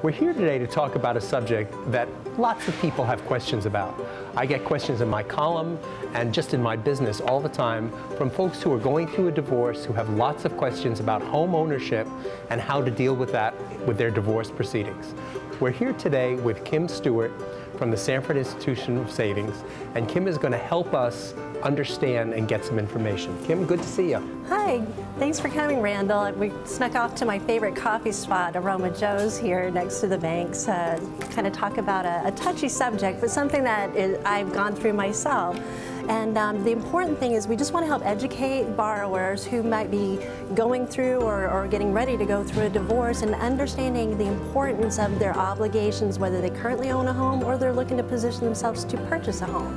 We're here today to talk about a subject that lots of people have questions about. I get questions in my column and just in my business all the time from folks who are going through a divorce who have lots of questions about home ownership and how to deal with that with their divorce proceedings. We're here today with Kim Stewart from the Sanford Institution of Savings, and Kim is going to help us understand and get some information. Kim, good to see you. Hi, thanks for coming, Randall. We snuck off to my favorite coffee spot, Aroma Joe's here next to the banks, kind of talk about a touchy subject, but something that I've gone through myself. And the important thing is we just want to help educate borrowers who might be going through or getting ready to go through a divorce and understanding the importance of their obligations, whether they currently own a home or they're looking to position themselves to purchase a home.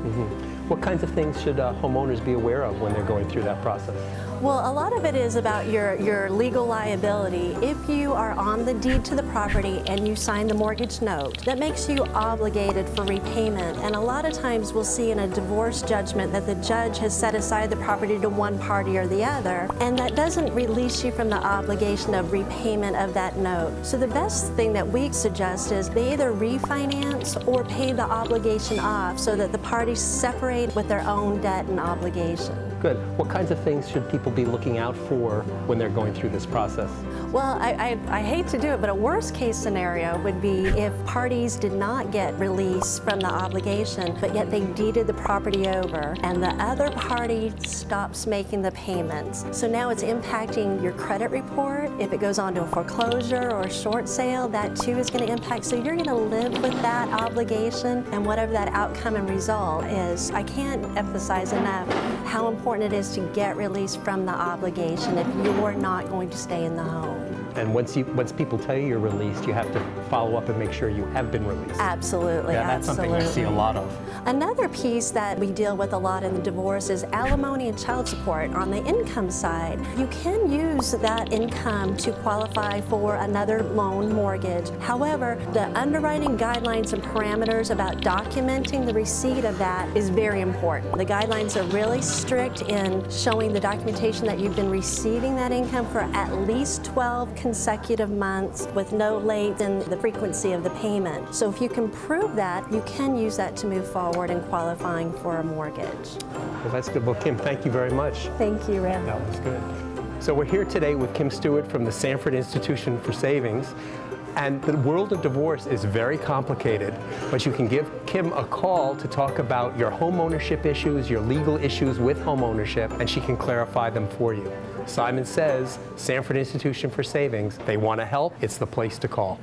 Mm-hmm. What kinds of things should homeowners be aware of when they're going through that process? Well, a lot of it is about your legal liability. If you are on the deed to the property and you sign the mortgage note, that makes you obligated for repayment. And a lot of times we'll see in a divorce judgment that the judge has set aside the property to one party or the other, and that doesn't release you from the obligation of repayment of that note. So the best thing that we suggest is they either refinance or pay the obligation off so that the parties separate with their own debt and obligation. Good. What kinds of things should people be looking out for when they're going through this process? Well, I hate to do it, but a worst case scenario would be if parties did not get release from the obligation, but yet they deeded the property over and the other party stops making the payments. So now it's impacting your credit report. If it goes on to a foreclosure or a short sale, that too is going to impact. So you're going to live with that obligation and whatever that outcome and result is. I can't emphasize enough how important it is to get release from the obligation if you're not going to stay in the home. And once people tell you you're released, you have to follow up and make sure you have been released. Absolutely, yeah, that's absolutely. Something I see a lot of. Another piece that we deal with a lot in the divorce is alimony and child support on the income side. You can use that income to qualify for another loan mortgage. However, the underwriting guidelines and parameters about documenting the receipt of that is very important. The guidelines are really strict in showing the documentation that you've been receiving that income for at least 12 consecutive months with no late in the frequency of the payment. So if you can prove that, you can use that to move forward in qualifying for a mortgage. Well, that's good. Well, Kim, thank you very much. Thank you, Randall. That was good. So we're here today with Kim Stewart from the Sanford Institution for Savings. And the world of divorce is very complicated, but you can give Kim a call to talk about your home ownership issues, your legal issues with home ownership, and she can clarify them for you. Simon says, Sanford Institution for Savings, they want to help, it's the place to call.